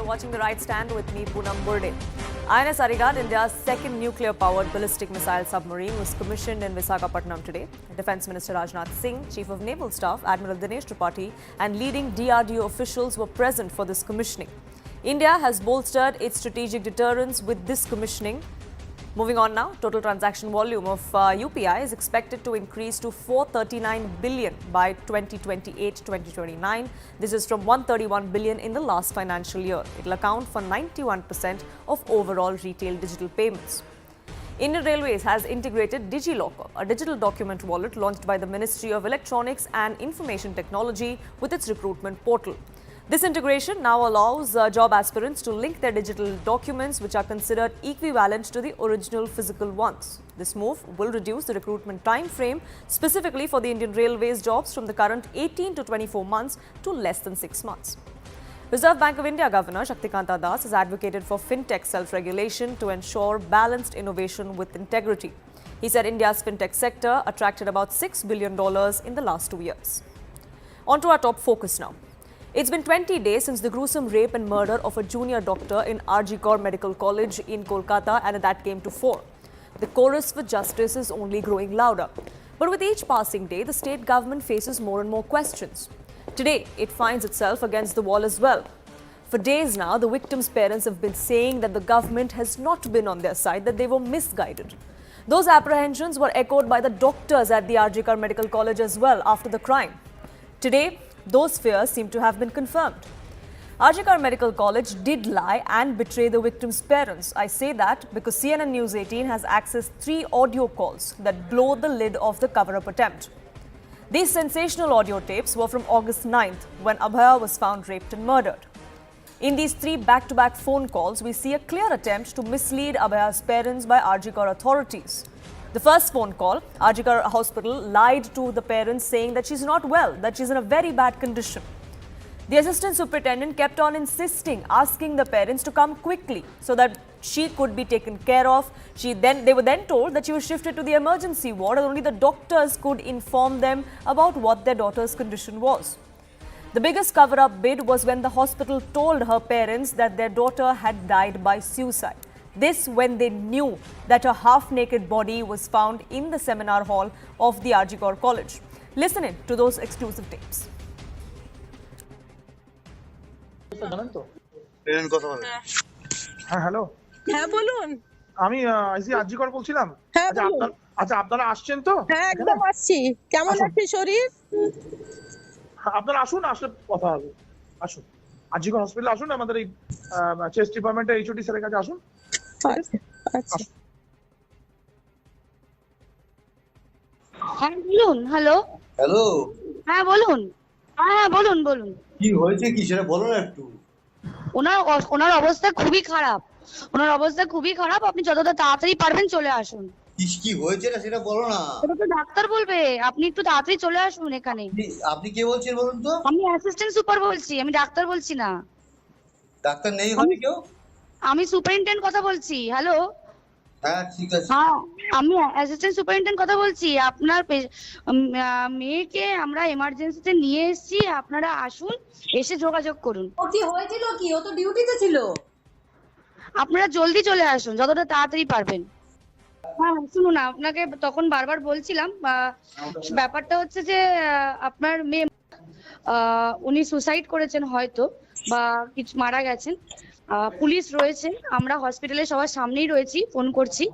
You're watching The Right Stand with me, Poonam Burde. INS Arigat, India's second nuclear-powered ballistic missile submarine, was commissioned in Visakhapatnam today. Defence Minister Rajnath Singh, Chief of Naval Staff Admiral Dinesh Tripathi, and leading DRDO officials were present for this commissioning. India has bolstered its strategic deterrence with this commissioning. Moving on now, total transaction volume of UPI is expected to increase to 439 billion by 2028-2029. This is from 131 billion in the last financial year. It will account for 91% of overall retail digital payments. Indian Railways has integrated DigiLocker, a digital document wallet launched by the Ministry of Electronics and Information Technology with its recruitment portal. This integration now allows job aspirants to link their digital documents, which are considered equivalent to the original physical ones. This move will reduce the recruitment time frame specifically for the Indian Railways jobs from the current 18 to 24 months to less than 6 months. Reserve Bank of India Governor Shaktikanta Das has advocated for fintech self-regulation to ensure balanced innovation with integrity. He said India's fintech sector attracted about $6 billion in the last 2 years. On to our top focus now. It's been 20 days since the gruesome rape and murder of a junior doctor in RG Kaur Medical College in Kolkata, and that came to fore. The chorus for justice is only growing louder. But with each passing day, the state government faces more and more questions. Today, it finds itself against the wall as well. For days now, the victims' parents have been saying that the government has not been on their side, that they were misguided. Those apprehensions were echoed by the doctors at the RG Kaur Medical College as well after the crime. Today, those fears seem to have been confirmed. RG Kaur Medical College did lie and betray the victims' parents. I say that because CNN News 18 has accessed 3 audio calls that blow the lid off the cover-up attempt. These sensational audio tapes were from August 9th, when Abhaya was found raped and murdered. In these 3 back-to-back phone calls, we see a clear attempt to mislead Abhaya's parents by RG Kaur authorities. The first phone call, RG Kaur Hospital lied to the parents saying that she's not well, that she's in a very bad condition. The assistant superintendent kept on insisting, asking the parents to come quickly so that she could be taken care of. They were then told that she was shifted to the emergency ward and only the doctors could inform them about what their daughter's condition was. The biggest cover-up bid was when the hospital told her parents that their daughter had died by suicide. This when they knew that her half-naked body was found in the seminar hall of the RG Kaur College. Listen in to those exclusive tapes. Hello, হ্যাঁ বলুন। আমি আরজি কর বলছিলাম। হ্যাঁ আচ্ছা বলুন। আচ্ছা আপনারা আসছেন তো? হ্যাঁ একদম আসছি। কেমন আছে শরীর? আপনারা আসুন, আসলে কথা হবে। আসুন, আরজি কর হসপিটালে আসুন, আমাদের এই চেস্ট ডিপার্টমেন্টের এইচওডি স্যারের কাছে আসুন। আচ্ছা আচ্ছা। হ্যাঁ বলুন। হ্যালো হ্যালো, হ্যাঁ বলুন। হ্যাঁ বলুন বলুন। কি হয়েছে কি সেটা বলো না একটু। ওনার অবস্থা খুবই খারাপ। ওনার অবস্থা খুবই খারাপ। আপনি যতটা তাড়াতাড়ি পারবেন চলে আসুন। কি হয়েছে না সেটা বলো না। এটা তো ডাক্তার বলবে। আপনি একটু তাড়াতাড়ি চলে আসুন এখানে। আপনি কে বলছেন বলুন তো? আমি অ্যাসিস্ট্যান্ট সুপার বলছি, আমি ডাক্তার বলছি না। ডাক্তার নেই হবে কেউ? আমি সুপারিনটেন্ডেন্ট কথা বলছি। হ্যালো। হ্যাঁ ঠিক আছে। হ্যাঁ আমি অ্যাসিস্ট্যান্ট সুপারিনটেন্ডেন্ট কথা বলছি। আপনার মেয়েকে আমরা এমার্জেন্সিতে নিয়ে এসেছি, আপনারা আসুন, এসে যোগাযোগ করুন। ও কি হয়েছিল কি? ও তো ডিউটিতে ছিল। আপনারা জলদি চলে আসুন, যতটা তাড়াতাড়ি পারবেন। হ্যাঁ শুনুন, আপনাকে তখন বারবার বলছিলাম, ব্যাপারটা হচ্ছে যে আপনার মেয়ে উনি সুসাইড করেছেন হয়তো, বা কিছু মারা গেছেন। পুলিশ রয়েছে, আমরা হসপিটালে সবার সামনেই রয়েছি, ফোন করছি।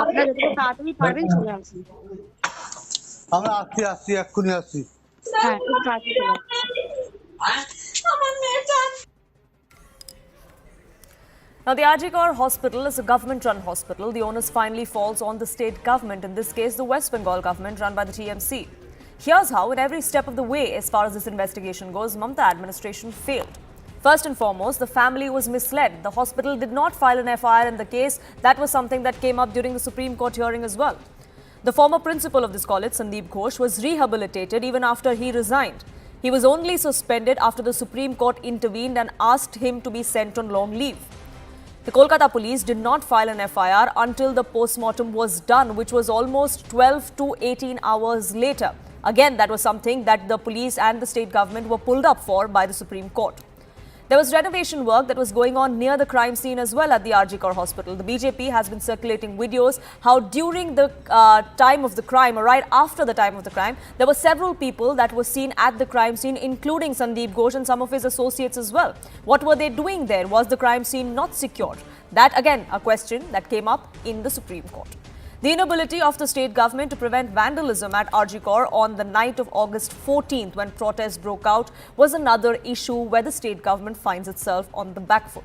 আপনারা যতটা তাড়াতাড়ি পারবেন চলে আসুন। আমরা আসছি এক্ষুনি আসছি। হ্যাঁ খুব তাড়াতাড়ি চলে আসুন। Now, the RG Kaur Hospital is a government-run hospital. The onus finally falls on the state government, in this case, the West Bengal government run by the TMC. Here's how, in every step of the way, as far as this investigation goes, Mamata administration failed. First and foremost, the family was misled. The hospital did not file an FIR in the case. That was something that came up during the Supreme Court hearing as well. The former principal of this college, Sandeep Ghosh, was rehabilitated even after he resigned. He was only suspended after the Supreme Court intervened and asked him to be sent on long leave. The Kolkata police did not file an FIR until the post-mortem was done, which was almost 12 to 18 hours later. Again, that was something that the police and the state government were pulled up for by the Supreme Court. There was renovation work that was going on near the crime scene as well at the RG hospital. The BJP has been circulating videos how during the time of the crime, or right after the time of the crime, there were several people that were seen at the crime scene, including Sandeep Ghosh and some of his associates as well. What were they doing there? Was the crime scene not secured? That again, a question that came up in the Supreme Court. The inability of the state government to prevent vandalism at RG on the night of August 14th when protests broke out was another issue where the state government finds itself on the back foot.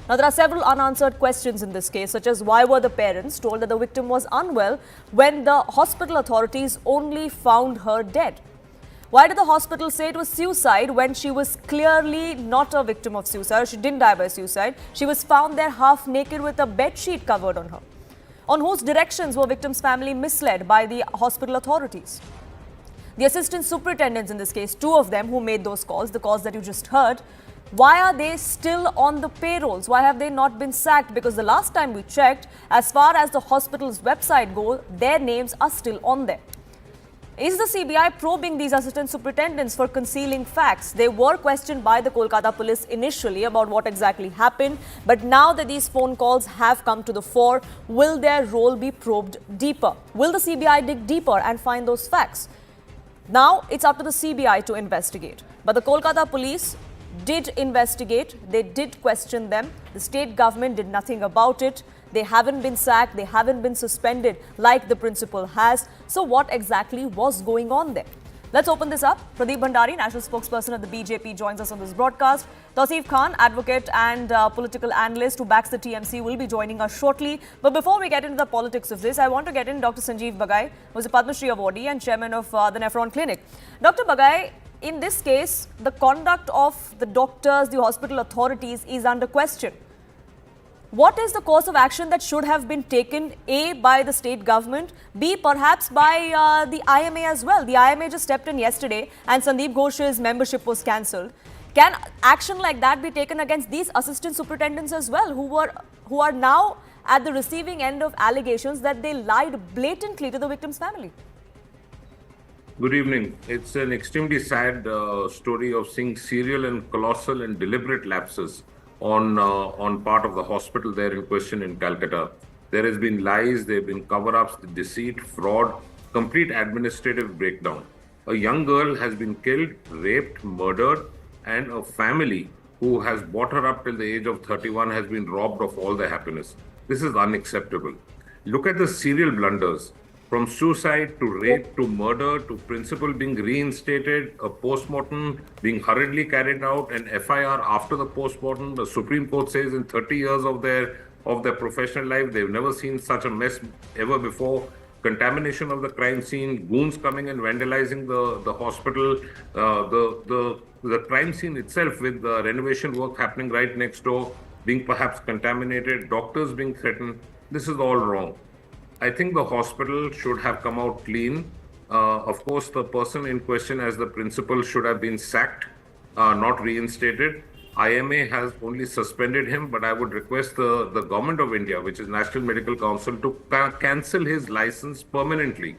Now, there are several unanswered questions in this case, such as why were the parents told that the victim was unwell when the hospital authorities only found her dead? Why did the hospital say it was suicide when she was clearly not a victim of suicide? She didn't die by suicide. She was found there half naked with a bed sheet covered on her. On whose directions were victim's family misled by the hospital authorities? The assistant superintendents in this case, two of them who made those calls, the calls that you just heard, why are they still on the payrolls? Why have they not been sacked? Because the last time we checked, as far as the hospital's website goes, their names are still on there. Is the CBI probing these assistant superintendents for concealing facts? They were questioned by the Kolkata police initially about what exactly happened, but now that these phone calls have come to the fore, will their role be probed deeper? Will the CBI dig deeper and find those facts? Now it's up to the CBI to investigate. But the Kolkata police did investigate, they did question them. The state government did nothing about it. They haven't been sacked, they haven't been suspended like the principal has. So what exactly was going on there? Let's open this up. Pradeep Bhandari, national spokesperson of the BJP, joins us on this broadcast. Tausif Khan, advocate and political analyst who backs the TMC, will be joining us shortly. But before we get into the politics of this, I want to get in Dr. Sanjeev Bagai, who is a Padma Shri awardee and chairman of the Nephron Clinic. Dr. Bagai, in this case, the conduct of the doctors, the hospital authorities is under question. What is the course of action that should have been taken, A, by the state government, B, perhaps by the IMA as well? The IMA just stepped in yesterday and Sandeep Ghosh's membership was cancelled. Can action like that be taken against these assistant superintendents as well, who are now at the receiving end of allegations that they lied blatantly to the victim's family? Good evening. It's an extremely sad story of seeing serial and colossal and deliberate lapses on part of the hospital there in question in Calcutta. There has been lies, there have been cover-ups, deceit, fraud, complete administrative breakdown. A young girl has been killed, raped, murdered, and a family who has brought her up till the age of 31 has been robbed of all their happiness. This is unacceptable. Look at the serial blunders. From suicide to rape to murder to principal being reinstated, a post-mortem being hurriedly carried out, an FIR after the post-mortem. The Supreme Court says in 30 years of their professional life, they've never seen such a mess ever before. Contamination of the crime scene, goons coming and vandalizing the hospital, the crime scene itself with the renovation work happening right next door, being perhaps contaminated, doctors being threatened. This is all wrong. I think the hospital should have come out clean. Of course, the person in question as the principal should have been sacked, not reinstated. IMA has only suspended him, but I would request the government of India, which is National Medical Council, to cancel his license permanently.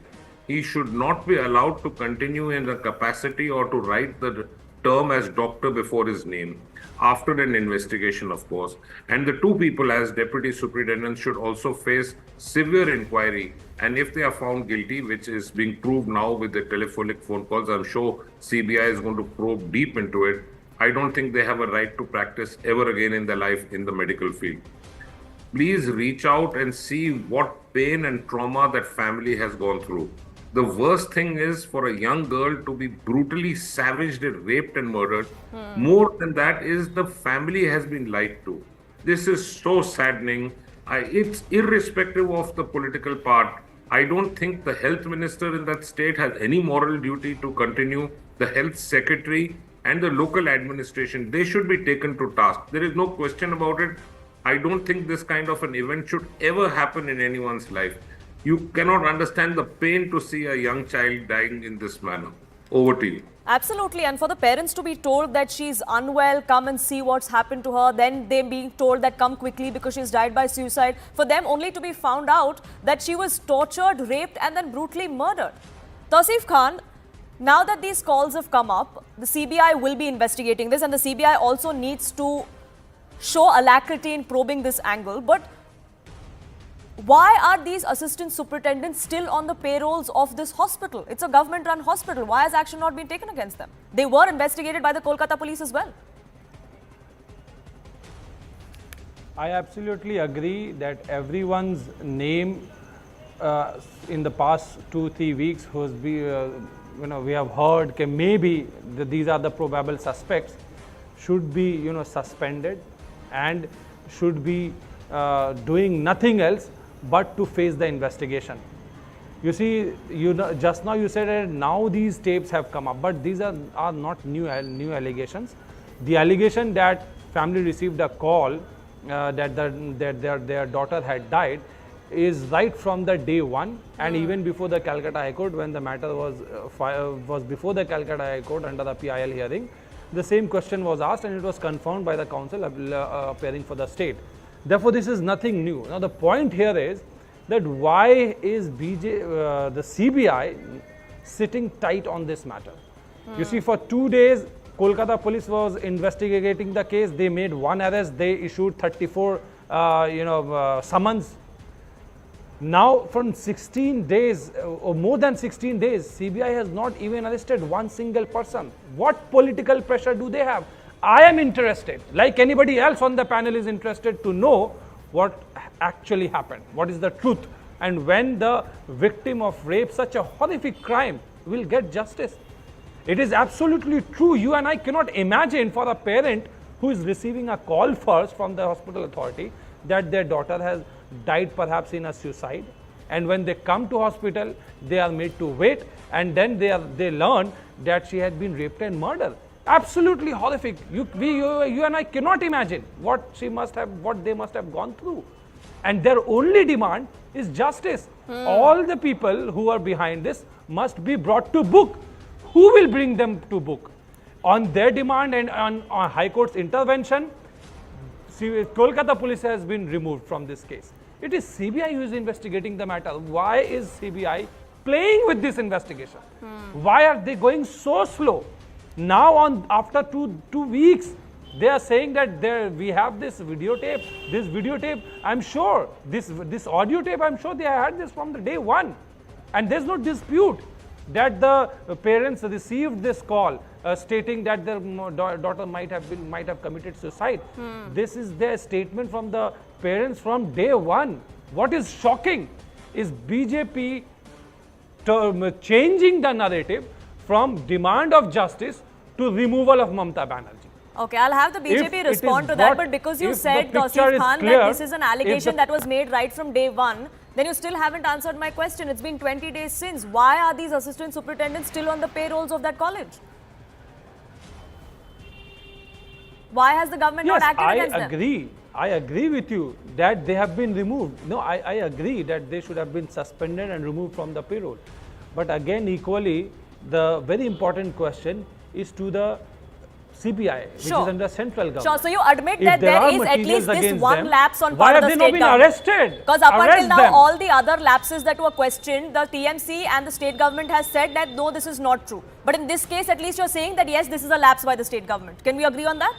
He should not be allowed to continue in the capacity or to write the term as doctor before his name, after an investigation, of course. And the two people as deputy superintendents should also face severe inquiry. And if they are found guilty, which is being proved now with the telephonic phone calls, I'm sure CBI is going to probe deep into it. I don't think they have a right to practice ever again in their life in the medical field. Please reach out and see what pain and trauma that family has gone through. The worst thing is for a young girl to be brutally savaged, raped and murdered. More than that is the family has been lied to. This is so saddening. It's irrespective of the political part. I don't think the health minister in that state has any moral duty to continue. The health secretary and the local administration, they should be taken to task. There is no question about it. I don't think this kind of an event should ever happen in anyone's life. You cannot understand the pain to see a young child dying in this manner. Over to you. Absolutely. And for the parents to be told that she's unwell, come and see what's happened to her, then they being told that come quickly because she's died by suicide, for them only to be found out that she was tortured, raped and then brutally murdered. Tausif Khan, Now that these calls have come up, the CBI will be investigating this, and the CBI also needs to show alacrity in probing this angle. But why are these assistant superintendents still on the payrolls of this hospital? It's a government-run hospital. Why has action not been taken against them? They were investigated by the Kolkata police as well. I absolutely agree that everyone's name in the past 2-3 weeks who's we have heard that maybe these are the probable suspects should be suspended and should be doing nothing else but to face the investigation. You see, just now you said that now these tapes have come up, but these are not new allegations. The allegation that family received a call that their daughter had died is right from the day one, and even before the Calcutta High Court, when the matter was before the Calcutta High Court under the PIL hearing, the same question was asked and it was confirmed by the counsel appearing for the state. Therefore, this is nothing new. Now, the point here is that why is the CBI sitting tight on this matter? You see, for 2 days, Kolkata police was investigating the case. They made one arrest. They issued 34, summons. Now, from 16 days or more than 16 days, CBI has not even arrested one single person. What political pressure do they have? I am interested, like anybody else on the panel is interested to know what actually happened, what is the truth, and when the victim of rape, such a horrific crime, will get justice. It is absolutely true. You and I cannot imagine for a parent who is receiving a call first from the hospital authority that their daughter has died perhaps in a suicide, and when they come to hospital, they are made to wait, and then they learn that she had been raped and murdered. Absolutely horrific. You and I cannot imagine what they must have gone through, and their only demand is justice. All the people who are behind this must be brought to book. Who will bring them to book? On their demand and on High Court's intervention, Kolkata police has been removed from this case. It is CBI who is investigating the matter. Why is CBI playing with this investigation? Why are they going so slow? Now, after two weeks, they are saying that we have this videotape. This videotape, I'm sure, this audio tape, I'm sure they had this from the day one, and there's no dispute that the parents received this call stating that their daughter might have committed suicide. This is their statement from the parents from day one. What is shocking is BJP changing the narrative from demand of justice to removal of Mamata Banerjee. Okay, I'll have the BJP respond to that, but because you said, Tausif Khan, that this is an allegation that was made right from day one, then you still haven't answered my question. It's been 20 days since. Why are these assistant superintendents still on the payrolls of that college? Why has the government not acted against them? I agree with you that they have been removed. No, I agree that they should have been suspended and removed from the payroll. But again, equally, the very important question is to the CBI, which is under central government. Sure, so you admit that there is at least this one lapse on part of the state government. Why have they not been arrested? Because up until now, all the other lapses that were questioned, the TMC and the state government has said that no, this is not true. But in this case, at least you're saying that yes, this is a lapse by the state government. Can we agree on that?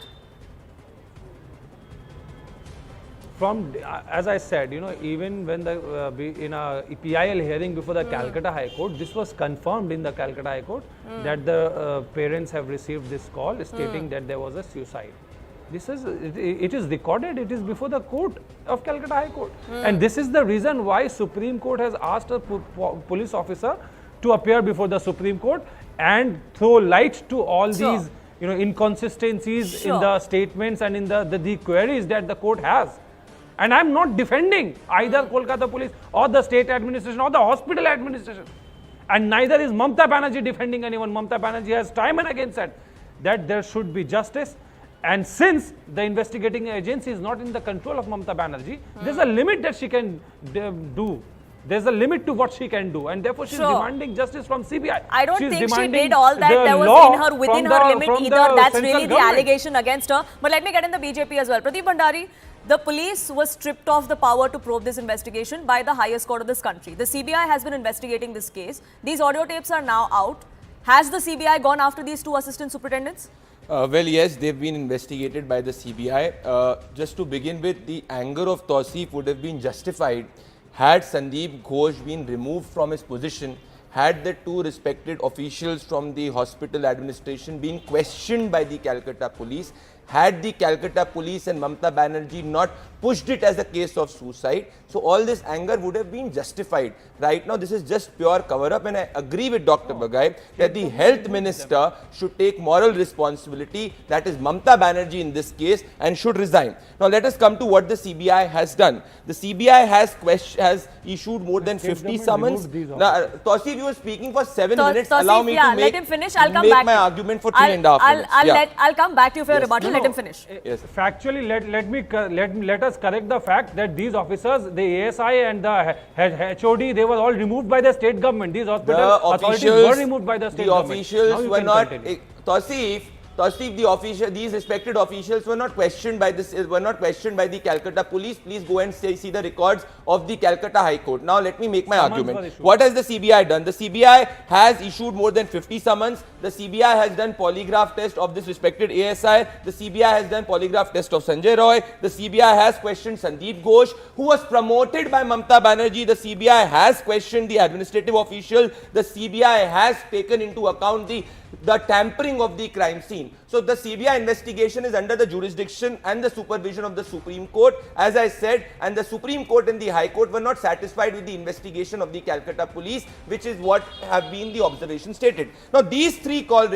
As I said, even when in a PIL hearing before the Calcutta High Court, this was confirmed in the Calcutta High Court that the parents have received this call stating that there was a suicide. It is recorded. It is before the court of Calcutta High Court, and this is the reason why Supreme Court has asked a police officer to appear before the Supreme Court and throw light to all these inconsistencies in the statements and in the queries that the court has. And I'm not defending either Kolkata police or the state administration or the hospital administration. And neither is Mamata Banerjee defending anyone. Mamata Banerjee has time and again said that there should be justice. And since the investigating agency is not in the control of Mamata Banerjee, there's a limit that she can do. There's a limit to what she can do, and therefore she's demanding justice from CBI. I don't think she did all that. There was within her limit either. That's really the allegation against her. But let me get in the BJP as well. Pradeep Bhandari, the police was stripped of the power to probe this investigation by the highest court of this country. The CBI has been investigating this case. These audio tapes are now out. Has the CBI gone after these two assistant superintendents? Well, yes, they've been investigated by the CBI. Just to begin with, the anger of Tausif would have been justified had Sandeep Ghosh been removed from his position, had the two respected officials from the hospital administration been questioned by the Calcutta police, had the Calcutta police and Mamta Banerjee not pushed it as a case of suicide. So all this anger would have been justified. Right now, this is just pure cover-up, and I agree with Dr. Bagai that the health minister should take moral responsibility, that is Mamta Banerjee in this case, and should resign. Now let us come to what the CBI has done. The CBI has issued more than 50 summons. Now, Tausif, you were speaking for 7 minutes. Allow me to let him finish. I'll come back. My argument for 3.5 minutes. I'll come back to you for your rebuttal. Let him finish. Yes. Factually, let us correct the fact that these officers, the ASI and the HOD, they were all removed by the state government. These hospital authorities were removed by the state government. The officials were not. Tausif, these respected officials were not questioned by the Calcutta police. Please go and see the records of the Calcutta High Court. Now let me make my argument. What has the CBI done? The CBI has issued more than 50 summons. The CBI has done polygraph test of this respected ASI. The CBI has done polygraph test of Sanjay Roy. The CBI has questioned Sandeep Ghosh, who was promoted by Mamta Banerjee. The CBI has questioned the administrative official. The CBI has taken into account the tampering of the crime scene. So the CBI investigation is under the jurisdiction and the supervision of the Supreme Court, as I said, and the Supreme Court and the High Court were not satisfied with the investigation of the Calcutta police, which is what have been the observations stated. Now these three calls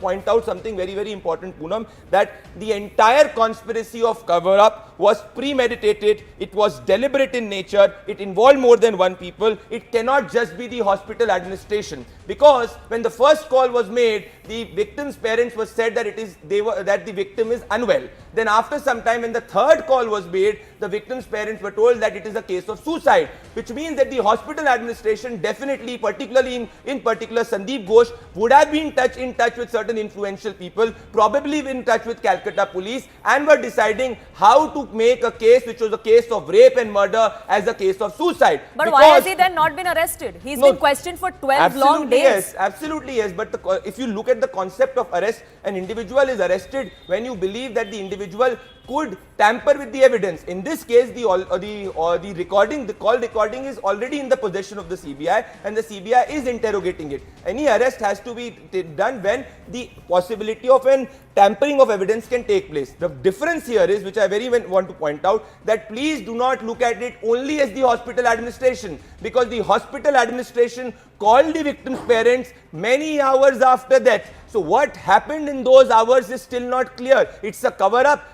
point out something very, very important, Poonam, that the entire conspiracy of cover-up was premeditated, it was deliberate in nature, it involved more than one people, it cannot just be the hospital administration, because when the first call was made, the victim's parents were said that that the victim is unwell. Then after some time, when the third call was made, the victim's parents were told that it is a case of suicide, which means that the hospital administration definitely, particularly in particular Sandeep Ghosh, would have been in touch with certain influential people, probably in touch with Calcutta police, and were deciding how to make a case which was a case of rape and murder as a case of suicide. But why has he then not been arrested? He's been questioned for 12 long days. Yes, absolutely yes. But if you look at the concept of arrest, an individual is arrested when you believe that the individual could tamper with the evidence. In this case, the call recording is already in the possession of the CBI, and the CBI is interrogating it. Any arrest has to be done when the possibility of an tampering of evidence can take place. The difference here is, which I very well want to point out, that please do not look at it only as the hospital administration, because the hospital administration called the victim's parents many hours after that. So what happened in those hours is still not clear. It's a cover-up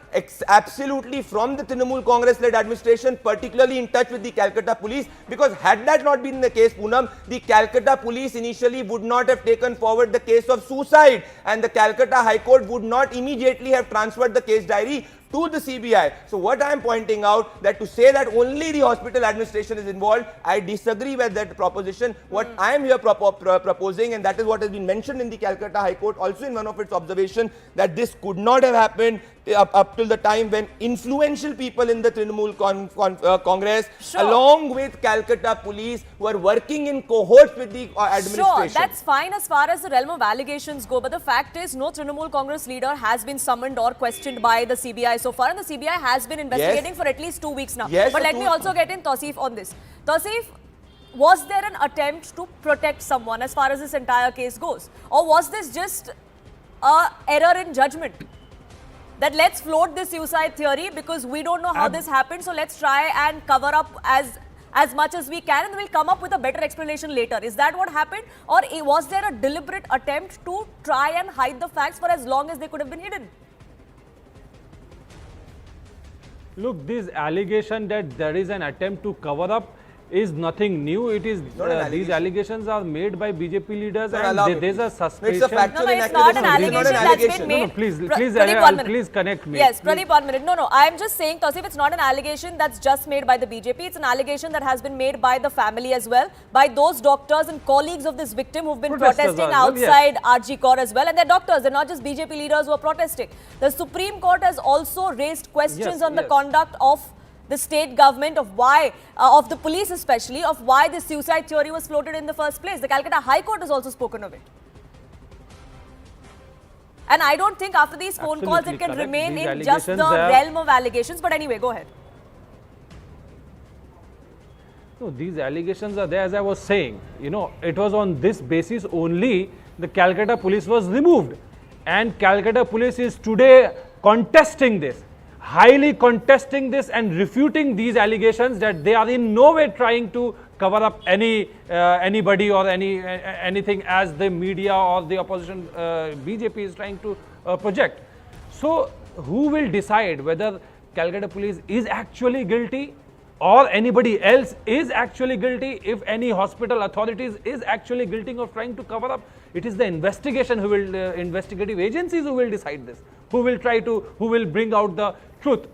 absolutely from the Trinamool Congress-led administration, particularly in touch with the Calcutta police, because had that not been the case, Poonam, the Calcutta police initially would not have taken forward the case of suicide, and the Calcutta High Court would not immediately have transferred the case diary to the CBI. So what I am pointing out, that to say that only the hospital administration is involved, I disagree with that proposition. What I am here proposing, and that is what has been mentioned in the Calcutta High Court also in one of its observations, that this could not have happened up till the time when influential people in the Trinamool Congress, along with Calcutta police, were working in cohorts with the administration. Sure, that's fine as far as the realm of allegations go, but the fact is no Trinamool Congress leader has been summoned or questioned by the CBI so far, and the CBI has been investigating for at least 2 weeks now. Yes, but let me also get in Tausif on this. Tausif, was there an attempt to protect someone as far as this entire case goes, or was this just an error in judgment? That let's float this suicide theory because we don't know how this happened, so let's try and cover up as much as we can, and we'll come up with a better explanation later. Is that what happened, or was there a deliberate attempt to try and hide the facts for as long as they could have been hidden? Look, this allegation that there is an attempt to cover up is nothing new. It is these allegations are made by BJP leaders, and there is a suspicion. It's a factual it's not an allegation that's been made. No, please connect me. Yes, Pradeep, 1 minute. No, I'm just saying, Tausif, it's not an allegation that's just made by the BJP. It's an allegation that has been made by the family as well, by those doctors and colleagues of this victim who've been protesting outside RG Kaur as well. And they're doctors, they're not just BJP leaders who are protesting. The Supreme Court has also raised questions on the conduct of the state government, of why, of the police especially, of why the suicide theory was floated in the first place. The Calcutta High Court has also spoken of it. And I don't think after these phone calls it can remain in just the realm of allegations. But anyway, go ahead. No, these allegations are there, as I was saying. You know, it was on this basis only the Calcutta police was removed. And Calcutta police is today contesting this, highly contesting this and refuting these allegations that they are in no way trying to cover up anybody or anything as the media or the opposition BJP is trying to project. So who will decide whether Calcutta police is actually guilty or anybody else is actually guilty? If any hospital authorities is actually guilty of trying to cover up, it is the investigation who will, investigative agencies who will decide this, who will bring out the truth.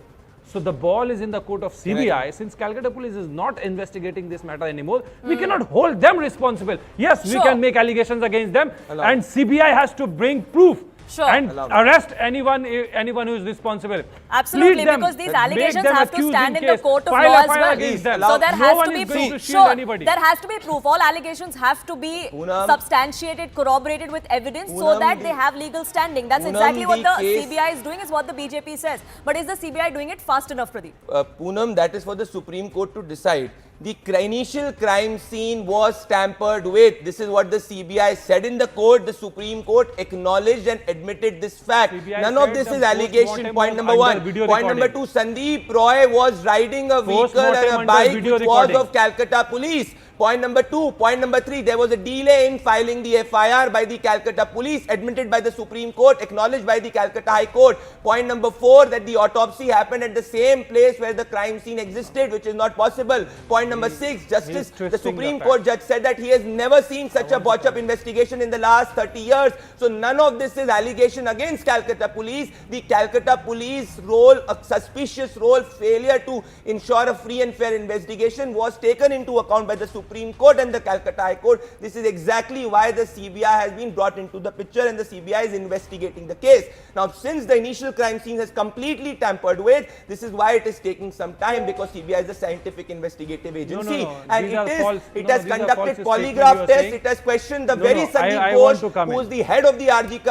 So the ball is in the court of CBI. Since Calcutta police is not investigating this matter anymore, we cannot hold them responsible. Yes, we can make allegations against them, and CBI has to bring proof. And arrest anyone who is responsible. Absolutely, because these allegations have to stand in the court of law as well. So there has to be proof. There has to be proof. All allegations have to be substantiated, corroborated with evidence, so that they have legal standing. That's exactly what the CBI is doing, is what the BJP says. But is the CBI doing it fast enough, Pradeep? Poonam, that is for the Supreme Court to decide. The initial crime scene was tampered with. This is what the CBI said in the court. The Supreme Court acknowledged and admitted this fact. CBI None of this is allegation. Point number one. Point number two, Sandeep Roy was riding a vehicle and a bike which was of Calcutta police. Point number two. Point number three, there was a delay in filing the FIR by the Calcutta police, admitted by the Supreme Court, acknowledged by the Calcutta High Court. Point number four, that the autopsy happened at the same place where the crime scene existed, which is not possible. Point number six, the Supreme Court judge said that he has never seen such a botch-up investigation in the last 30 years. So none of this is allegation against Calcutta police. The Calcutta police role, a suspicious role, failure to ensure a free and fair investigation was taken into account by the Supreme Court and the Calcutta High Court. This is exactly why the CBI has been brought into the picture, and the CBI is investigating the case. Now, since the initial crime scene has completely tampered with, this is why it is taking some time, because CBI is a scientific investigative agency. And it has conducted polygraph tests, it has questioned the very Sandeep Ghosh, who is the head of the RG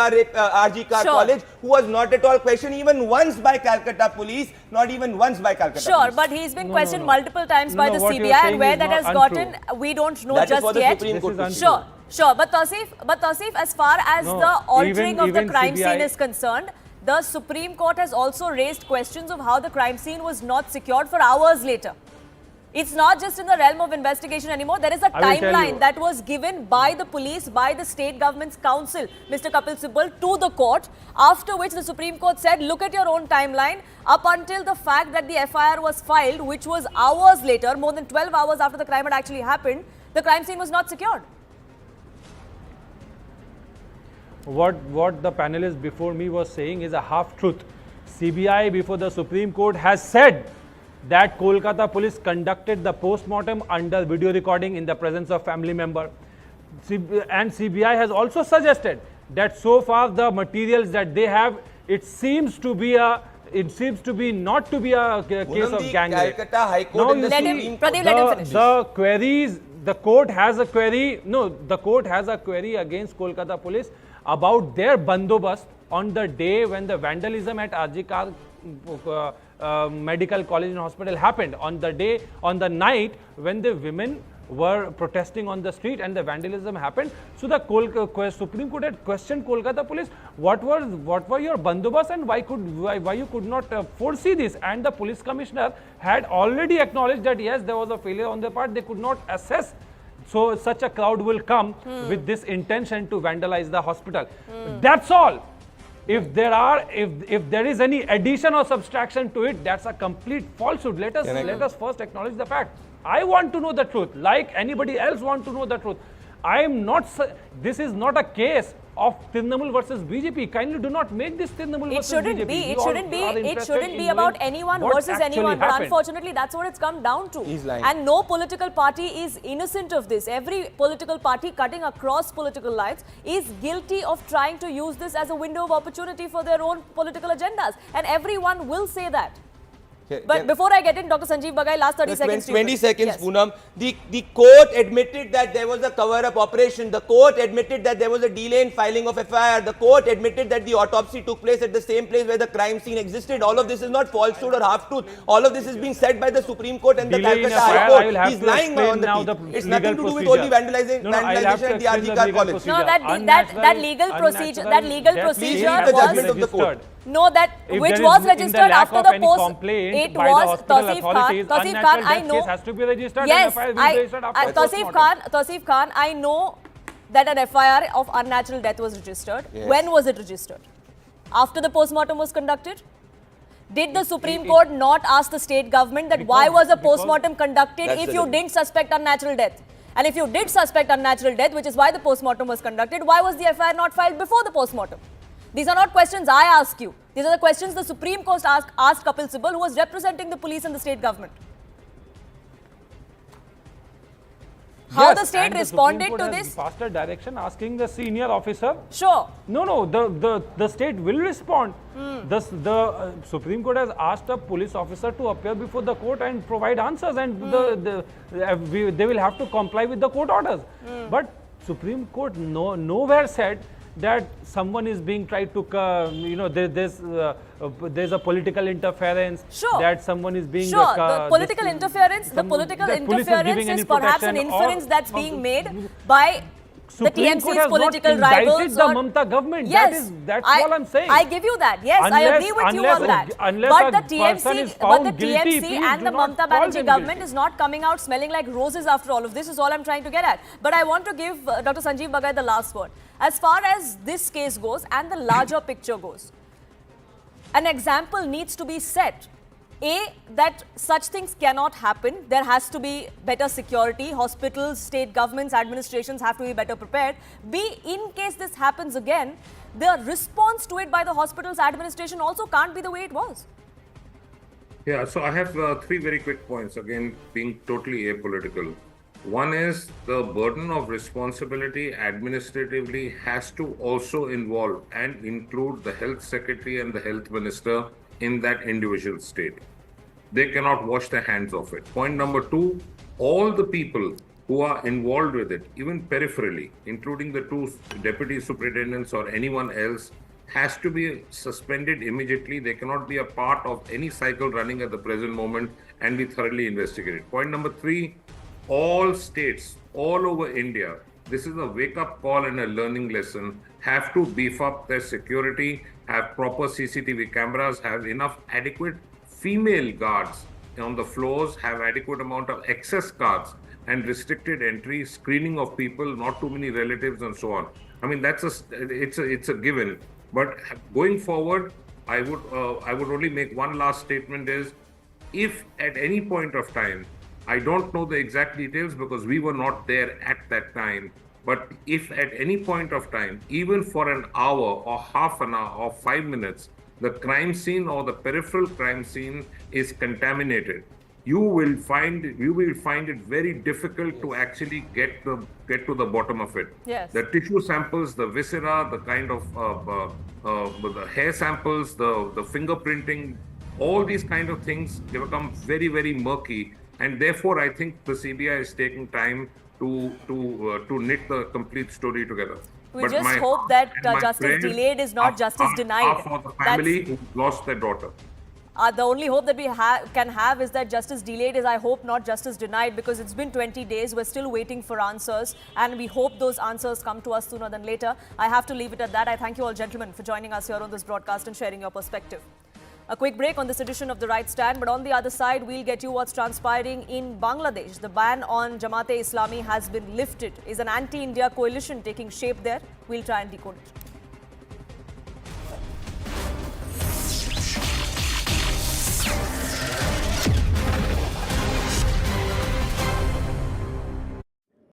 Kar college, who was not at all questioned even once by Calcutta police, not even once by Calcutta police. But he's been questioned multiple times by the CBI, and where that has gotten, we don't know just yet. Sure. But Tausif, as far as the altering of the crime scene is concerned, the Supreme Court has also raised questions of how the crime scene was not secured for hours later. It's not just in the realm of investigation anymore. There is a timeline that was given by the police, by the state government's counsel, Mr. Kapil Sibal, to the court, after which the Supreme Court said, look at your own timeline, up until the fact that the FIR was filed, which was hours later, more than 12 hours after the crime had actually happened, the crime scene was not secured. What the panelist before me was saying is a half-truth. CBI before the Supreme Court has said that Kolkata police conducted the post-mortem under video recording in the presence of family member. And CBI has also suggested that so far the materials that they have, it seems to be not to be a case of gang rape. Now you see, the queries, the court has a query, the court has a query against Kolkata police about their bandobast on the day when the vandalism at RG Kar Medical College and Hospital happened, on the night when the women were protesting on the street and the vandalism happened. So the Supreme Court had questioned Kolkata police, what were your bandobast and why you could not foresee this, and the police commissioner had already acknowledged that yes, there was a failure on their part, they could not assess. So such a crowd will come with this intention to vandalize the hospital. That's all. If there is any addition or subtraction to it, that's a complete falsehood. Let us first acknowledge the fact. I want to know the truth, like anybody else want to know the truth. This is not a case of Trinamool versus BJP. Kindly do not make this Trinamool versus BJP. It shouldn't be about anyone versus anyone. But unfortunately, that's what it's come down to. And no political party is innocent of this. Every political party cutting across political lines is guilty of trying to use this as a window of opportunity for their own political agendas. And everyone will say that. But before I get in, Dr. Sanjeev Bagai, last 30 seconds. 20 seconds, Yes. Poonam. The court admitted that there was a cover-up operation. The court admitted that there was a delay in filing of FIR. The court admitted that the autopsy took place at the same place where the crime scene existed. All of this is not falsehood or half-truth. All of this is being said by the Supreme Court and the Calcutta High Court. He's lying on the teeth. It's nothing to do with only vandalization at the RG College. No, that legal procedure, the judgment of the court. No, which was registered after the post. It was Tausif Khan. I know. Case has to be registered. Yes, Tausif Tausif Khan. I know that an FIR of unnatural death was registered. Yes. When was it registered? After the postmortem was conducted? Did the Supreme Court not ask the state government that why was a postmortem conducted if you didn't suspect unnatural death? And if you did suspect unnatural death, which is why the postmortem was conducted, why was the FIR not filed before the postmortem? These are not questions I ask you. These are the questions the Supreme Court asked Kapil Sibal, who was representing the police and the state government. How the state responded to this? Faster direction asking the senior officer. Sure. No, the state will respond. The Supreme Court has asked a police officer to appear before the court and provide answers, and they will have to comply with the court orders. But Supreme Court nowhere said that someone is being tried to, there's a political interference. Sure. That someone is being. Sure. The political interference is perhaps an inference that's being made by the TMC's political rivals. The Mamata government. Yes, that's all I'm saying. I give you that. Yes, I agree with you on that. But the TMC and the Mamata Banerjee government is not coming out smelling like roses after all of this, is all I'm trying to get at. But I want to give Dr. Sanjeev Bagai the last word. As far as this case goes and the larger picture goes, an example needs to be set. A, that such things cannot happen. There has to be better security. Hospitals, state governments, administrations have to be better prepared. B, in case this happens again, the response to it by the hospital's administration also can't be the way it was. Yeah, so I have 3 very quick points, again, being totally apolitical. One is the burden of responsibility administratively has to also involve and include the health secretary and the health minister in that individual state. They cannot wash their hands of it. Point number 2, all the people who are involved with it, even peripherally, including the 2 deputy superintendents or anyone else, has to be suspended immediately. They cannot be a part of any cycle running at the present moment and be thoroughly investigated. Point number 3, all states all over India, this is a wake-up call and a learning lesson, have to beef up their security, have proper CCTV cameras, have enough adequate female guards on the floors, have adequate amount of access cards and restricted entry, screening of people, not too many relatives and so on. I mean, it's a given. But going forward, I would only make one last statement is, if at any point of time, I don't know the exact details because we were not there at that time, but if at any point of time, even for an hour or half an hour or 5 minutes, the crime scene or the peripheral crime scene is contaminated, you will find it very difficult to actually get to the bottom of it. Yes. The tissue samples, the viscera, the kind of the hair samples, the fingerprinting, all these kind of things, they become very, very murky. And therefore, I think the CBI is taking time to knit the complete story together. We just hope that justice delayed is not justice denied. For the family who lost their daughter. The only hope that we can have is that justice delayed is, I hope, not justice denied, because it's been 20 days. We're still waiting for answers, and we hope those answers come to us sooner than later. I have to leave it at that. I thank you all, gentlemen, for joining us here on this broadcast and sharing your perspective. A quick break on this edition of The Right Stand, but on the other side, we'll get you what's transpiring in Bangladesh. The ban on Jamaat-e-Islami has been lifted. Is an anti-India coalition taking shape there? We'll try and decode it.